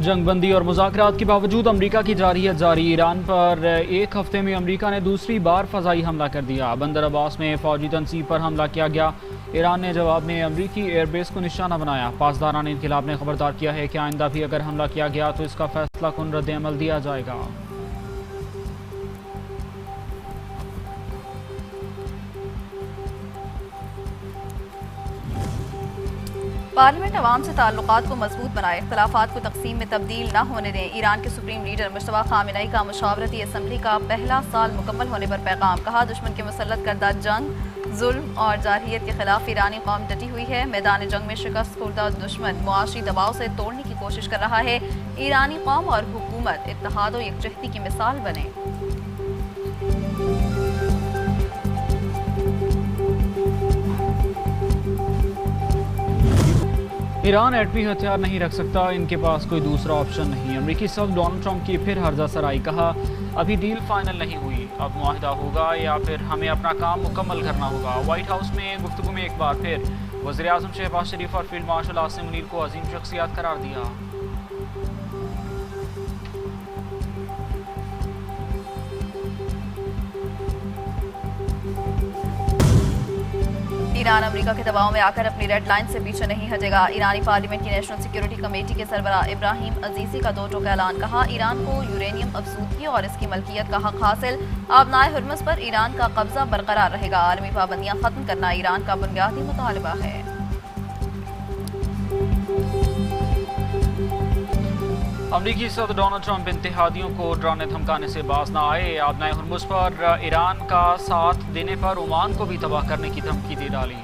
जंग बंदी और मुज़ाकरात के बावजूद अमरीका की जारहियत जारी। ईरान पर एक हफ्ते में अमरीका ने दूसरी बार फ़ज़ाई हमला कर दिया। बंदर अब्बास में फ़ौजी तनसीब पर हमला किया गया। ईरान ने जवाब में अमरीकी एयरबेस को निशाना बनाया। पासदारान इनक़िलाब ने खबरदार किया है कि आइंदा भी अगर हमला किया गया तो इसका फैसला कुन रद्द-ए-अमल दिया जाएगा। पार्लियामेंट अवाम से ताल्लुकात को मजबूत बनाए, इख्तलाफात को तकसीम में तब्दील न होने दें। ईरान के सुप्रीम लीडर मुश्तबा खामेनेई का मुशावरती असम्बली का पहला साल मुकम्मल होने पर पैगाम। कहा, दुश्मन के मुसल्लत करदा जंग, जुल्म और जारहियत के खिलाफ ईरानी कौम डटी हुई है। मैदान जंग में शिकस्त खुर्दा दुश्मन मुआशी दबाव से तोड़ने की कोशिश कर रहा है। ईरानी कौम और हुकूमत इत्तेहाद और यकजहती की मिसाल बने। ईरान एटमी हथियार नहीं रख सकता, इनके पास कोई दूसरा ऑप्शन नहीं। अमरीकी सदर डोनाल्ड ट्रंप की फिर हर्जा सराई। कहा, अभी डील फाइनल नहीं हुई, अब मुआहिदा होगा या फिर हमें अपना काम मुकम्मल करना होगा। व्हाइट हाउस में गुफ्तगू में एक बार फिर वज़ीर आज़म शहबाज शरीफ और फील्ड मार्शल आसिम मुनीर को अजीम शख्सियत करार दिया। ईरान अमेरिका के दबाव में आकर अपनी रेड लाइन से पीछे नहीं हटेगा। ईरानी पार्लियामेंट की नेशनल सिक्योरिटी कमेटी के सरबराह इब्राहिम अजीज़ी का दो टोक ऐलान। कहा, ईरान को यूरेनियम अफसूदगी और इसकी मलकियत का हक हासिल। आबनाए हुर्मुज़ पर ईरान का कब्जा बरकरार रहेगा। आलमी पाबंदियां खत्म करना ईरान का बुनियादी मुतालबा है। अमरीकी सदर डोनाल्ड ट्रंप इत्तेहादियों को डराने धमकाने से बाज न आए। आबनाए हुर्मुज़ पर ईरान का साथ देने पर ओमान को भी तबाह करने की धमकी दे डाली।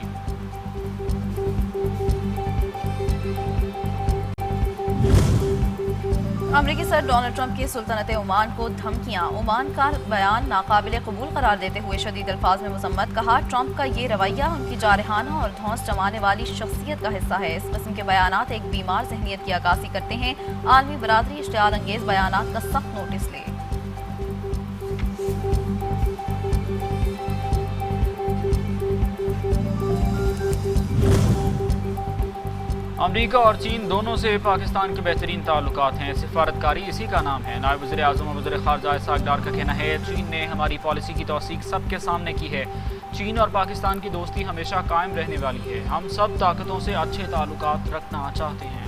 अमरीकी सदर डोनाल्ड ट्रंप की सुल्तनत ओमान को धमकियां। ओमान का बयान नाकाबिल कबूल करार देते हुए शदीद अल्फाज में मजम्मत। कहा, ट्रंप का ये रवैया उनकी जारहाना और धौंस जमाने वाली शख्सियत का हिस्सा है। इस किस्म के बयानात एक बीमार ज़हनियत की अक्कासी करते हैं। आलमी बरादरी इश्तियाल अंगेज बयानात का सख्त नोटिस ले। अमरीका और चीन दोनों से पाकिस्तान के बेहतरीन ताल्लुकात हैं। सिफारतकारी इसी का नाम है। नायब वज़ीर आज़म और वज़ीर ख़ारजा इसहाक़ डार का कहना है, चीन ने हमारी पॉलिसी की तौसीक़ सबके सामने की है। चीन और पाकिस्तान की दोस्ती हमेशा कायम रहने वाली है। हम सब ताकतों से अच्छे ताल्लुकात रखना चाहते हैं।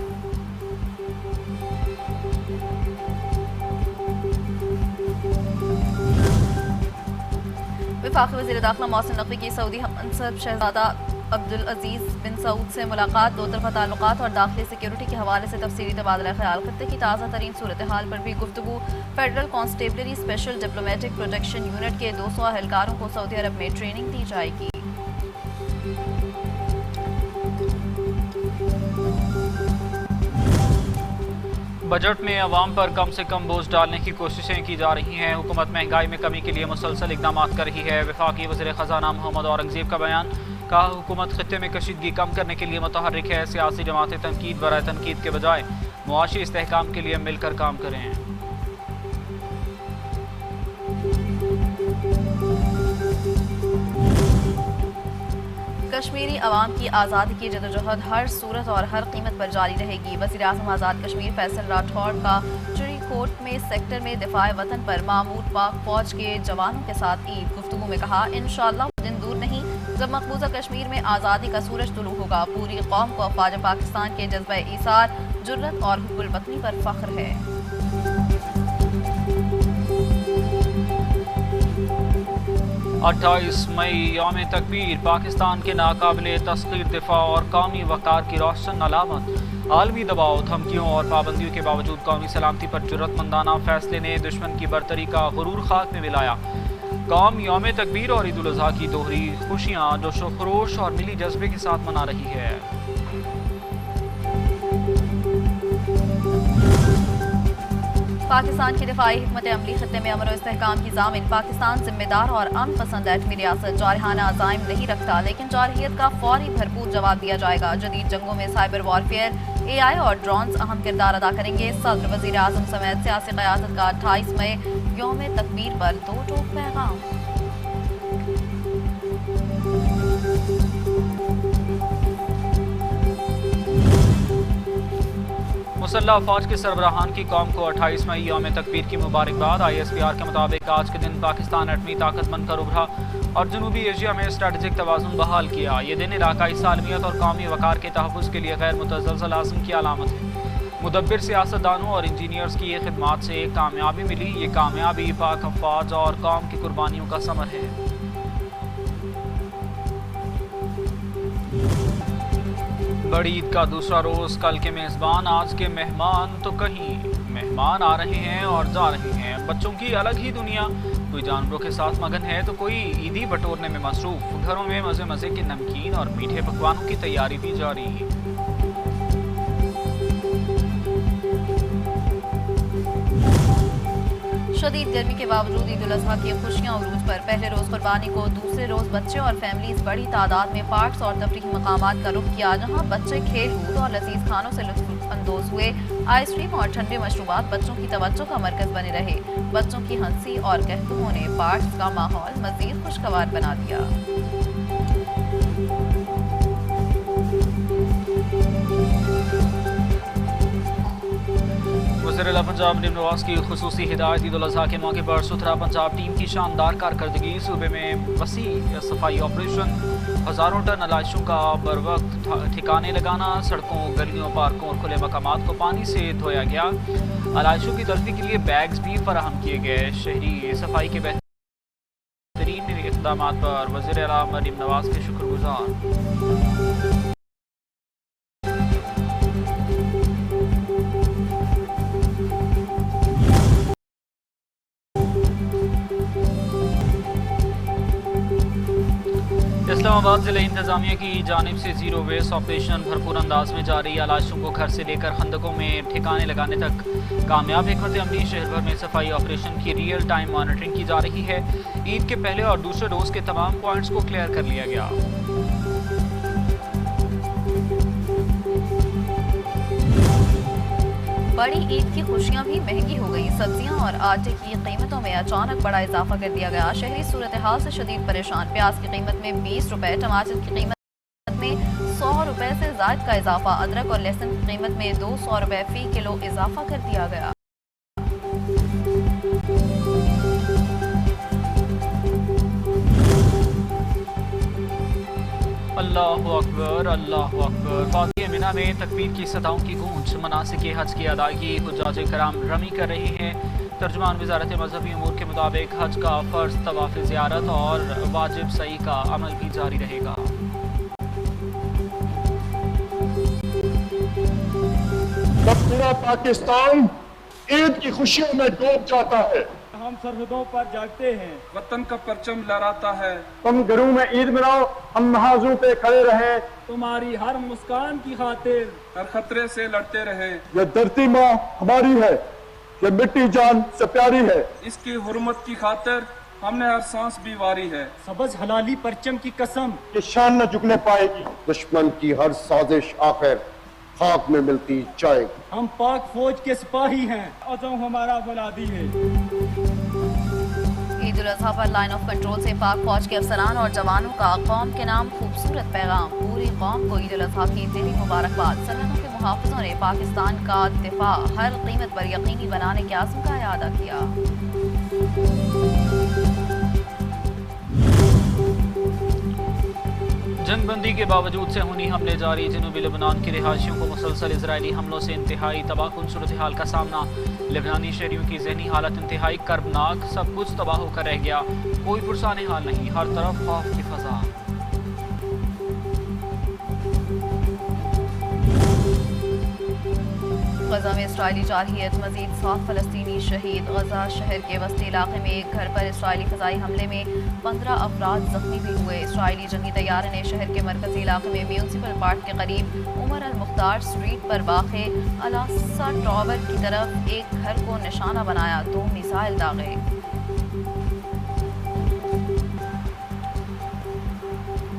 वफाक़ी वज़ीर दाख़िला मोहसिन नक़वी की सऊदी हमसफ़र शहज़ादा अब्दुल अजीज़ बिन सऊद से मुलाकात। दो तरफ़ा ताल्लुकात और दाखिली सिक्योरिटी के हवाले से तफसीली तबादला ख्याल। खत्ते की ताज़ा तरीन सूरत हाल पर भी गुफ्तगू। Federal constabulary special diplomatic protection unit के 200 अहलकारों को सऊदी अरब में ट्रेनिंग दी जाएगी। बजट में अवाम पर कम से कम बोझ डालने की कोशिशें की जा रही हैं। हुकूमत महंगाई में कमी के लिए मुसलसल इक़दाम कर रही है। वफाकी वज़ीर ख़ज़ाना मोहम्मद औरंगज़ेब का बयान। कहा, हुकूमत खित्ते में कशीदगी कम करने के लिए मुतहर्रिक है। सियासी जमातें तनकीद बराए तनकीद के बजाय मुआशी इस्तेहकाम के लिए मिलकर काम करें। कश्मीरी अवाम की आज़ादी की जदोजहद हर सूरत और हर कीमत पर जारी रहेगी। वज़ीर आज़म आज़ाद कश्मीर फैसल राठौड़ का चिड़ीकोट में सेक्टर में दिफाए वतन पर मामूर पाक फौज के जवानों के साथ ईद। गुफ्तगू में कहा, इंशाअल्लाह वो दिन दूर नहीं जब मकबूजा कश्मीर में आज़ादी का सूरज तुलू होगा। पूरी कौम को अफ़वाज पाकिस्तान के जज्बा ईसार, जुर्रत और हुब्बुल वतनी पर फ़ख्र है। 28 मई यौम तकबीर पाकिस्तान के नाकाबिले तस्खीर दिफा और कौमी वक़ार की रोशन अलामत। आलमी दबाव, धमकियों और पाबंदियों के बावजूद कौमी सलामती पर जुर्रतमंदाना फैसले ने दुश्मन की बरतरी का गुरूर खाक में मिलाया। कौम यौम तकबीर और ईद उल अज़हा की दोहरी खुशियाँ जोशो खरोश और मिली जज्बे के साथ मना रही है। पाकिस्तान की दिफाई हिकमत अमली खत्ते में अमन और इस्तेहकाम की ज़ामिन। पाकिस्तान जिम्मेदार और अमन पसंद एटमी रियासत जारहाना अज़ाइम नहीं रखता, लेकिन जारहियत का फौरी भरपूर जवाब दिया जाएगा। जदीद जंगों में साइबर वॉरफेयर, AI और ड्रोन्स अहम किरदार अदा करेंगे। सदर, वज़ीर आज़म समेत सियासी क़यादत का 28 मई यौम तकबीर पर दो टोक पैगाम। مسلح افواج کے سربراہان کی قوم کو 28 مئی یوم تکبیر کی مبارکباد۔ ISPR کے مطابق آج کے دن پاکستان ایٹمی طاقت بن کر ابھرا اور جنوبی ایشیا میں اسٹریٹجک توازن بحال کیا۔ یہ دن علاقائی سالمیت اور قومی وقار کے تحفظ کے لیے غیر متزلزل عزم کی علامت ہے۔ مدبر سیاستدانوں اور انجینئرز کی یہ خدمات سے ایک کامیابی ملی۔ یہ کامیابی پاک افواج اور قوم کی قربانیوں کا ثمر ہے۔ بڑی عید کا دوسرا روز، کل کے میزبان آج کے مہمان، تو کہیں مہمان آ رہے ہیں اور جا رہے ہیں۔ بچوں کی الگ ہی دنیا، کوئی جانوروں کے ساتھ مگن ہے تو کوئی عیدی بٹورنے میں مصروف۔ گھروں میں مزے مزے کے نمکین اور میٹھے پکوانوں کی تیاری بھی جاری۔ شدید گرمی کے باوجود عید الاضحیٰ کی خوشیاں عروج پر۔ پہلے روز قربانی کو، دوسرے روز بچے اور فیملیز بڑی تعداد میں پارکس اور تفریحی مقامات کا رخ کیا، جہاں بچے کھیل کود اور لذیذ کھانوں سے لطف اندوز ہوئے۔ آئس کریم اور ٹھنڈے مشروبات بچوں کی توجہ کا مرکز بنے رہے۔ بچوں کی ہنسی اور کہکہوں نے پارکس کا ماحول مزید خوشگوار بنا دیا۔ وزیر اعلیٰ پنجاب نیم نواز کی خصوصی ہدایت۔ عید الاضحیٰ کے موقع پر ستھرا پنجاب ٹیم کی شاندار کارکردگی۔ صوبے میں وسیع صفائی آپریشن، ہزاروں ٹن علائشوں کا بروقت ٹھکانے لگانا، سڑکوں، گلیوں، پارکوں اور کھلے مقامات کو پانی سے دھویا گیا۔ علائشوں کی تلفی کے لیے بیگز بھی فراہم کیے گئے۔ شہری صفائی کے بہترین اقدامات پر وزیر اعلیٰ نیم نواز کے شکر گزار۔ اسلام آباد ضلع انتظامیہ کی جانب سے زیرو ویسٹ آپریشن بھرپور انداز میں جاری۔ علائشوں کو گھر سے لے کر خندقوں میں ٹھکانے لگانے تک کامیاب حکمت عملی۔ شہر بھر میں صفائی آپریشن کی ریئل ٹائم مانیٹرنگ کی جا رہی ہے۔ عید کے پہلے اور دوسرے روز کے تمام پوائنٹس کو کلیئر کر لیا گیا۔ بڑی عید کی خوشیاں بھی مہنگی ہو گئی۔ سبزیاں اور آٹے کی قیمتوں میں اچانک بڑا اضافہ کر دیا گیا۔ شہری صورتحال سے شدید پریشان۔ پیاز کی قیمت میں 20 روپے، ٹماٹر کی قیمت میں 100 روپے سے زائد کا اضافہ، ادرک اور لہسن کی قیمت میں 200 روپے فی کلو اضافہ کر دیا گیا۔ اللہ اکبر، اللہ اکبر۔ وادی منی میں تکبیر کی صداؤں کی گونج۔ مناسک حج کی ادائیگی حجاج کرام رمی کر رہے ہیں۔ ترجمان وزارت مذہبی امور کے مطابق حج کا فرض طواف زیارت اور واجب سعی کا عمل بھی جاری رہے گا۔ جب پورا پاکستان عید کی خوشیوں میں ڈوب جاتا ہے، ہم سرحدوں پر جاگتے ہیں، وطن کا پرچم لہراتا ہے۔ تم گھروں میں عید مناؤ، ہم محاذوں پہ کھڑے رہیں، تمہاری ہر مسکان کی خاطر ہر خطرے سے لڑتے رہے۔ یہ دھرتی ماں ہماری ہے، یہ مٹی جان سے پیاری ہے، اس کی حرمت کی خاطر ہم نے ہر سانس بھی واری ہے۔ سبز حلالی پرچم کی قسم، یہ شان نہ جھکنے پائے گی، دشمن کی ہر سازش آخر خاک میں ملتی جائے گی۔ ہم پاک فوج کے سپاہی ہیں، عزم ہمارا بلادی ہے۔ عید الاضحیٰ پر لائن آف کنٹرول سے پاک فوج کے افسران اور جوانوں کا قوم کے نام خوبصورت پیغام۔ پوری قوم کو عید الاضحیٰ کی دلی مبارکباد۔ سرحدوں کے محافظوں نے پاکستان کا دفاع ہر قیمت پر یقینی بنانے کے عزم کا اعادہ کیا۔ جنگ بندی کے باوجود صہیونی حملے جاری۔ جنوبی لبنان کے رہائشیوں کو مسلسل اسرائیلی حملوں سے انتہائی تباہ کن صورتحال کا سامنا۔ لبنانی شہریوں کی ذہنی حالت انتہائی کربناک۔ سب کچھ تباہ ہو کر رہ گیا، کوئی پرسان حال نہیں، ہر طرف خوف کی فضا۔ غزہ میں اسرائیلی جارحیت، مزید 7 فلسطینی شہید۔ غزہ شہر کے وسطی علاقے میں ایک گھر پر اسرائیلی فضائی حملے میں 15 افراد زخمی بھی ہوئے۔ اسرائیلی جنگی طیارے نے شہر کے مرکزی علاقے میں میونسپل پارک کے قریب عمر المختار اسٹریٹ پر واقع الاسا ٹاور کی طرف ایک گھر کو نشانہ بنایا، 2 میزائل داغے۔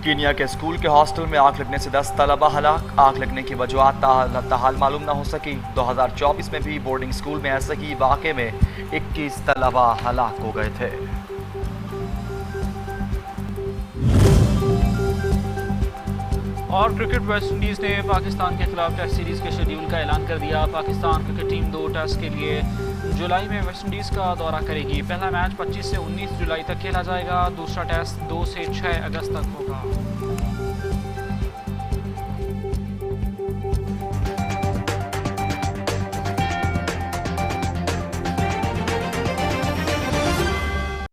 کینیا کے اسکول کے ہاسٹل میں آگ لگنے سے 10 طلبہ ہلاک۔ آگ لگنے کی وجوہات تاحال معلوم نہ ہو سکی۔ 2024 میں بھی بورڈنگ اسکول میں ایسے ہی واقعے میں 21 طلبہ ہلاک ہو گئے تھے۔ اور کرکٹ ویسٹ انڈیز نے پاکستان کے خلاف ٹیسٹ سیریز کے شیڈیول کا اعلان کر دیا. پاکستان کرکٹ ٹیم 2 ٹیسٹ کے لیے جولائی میں ویسٹ انڈیز کا دورہ کرے گی. پہلا میچ 25 سے 19 جولائی تک کھیلا جائے گا. دوسرا ٹیسٹ 2 سے 6 اگست تک ہوگا.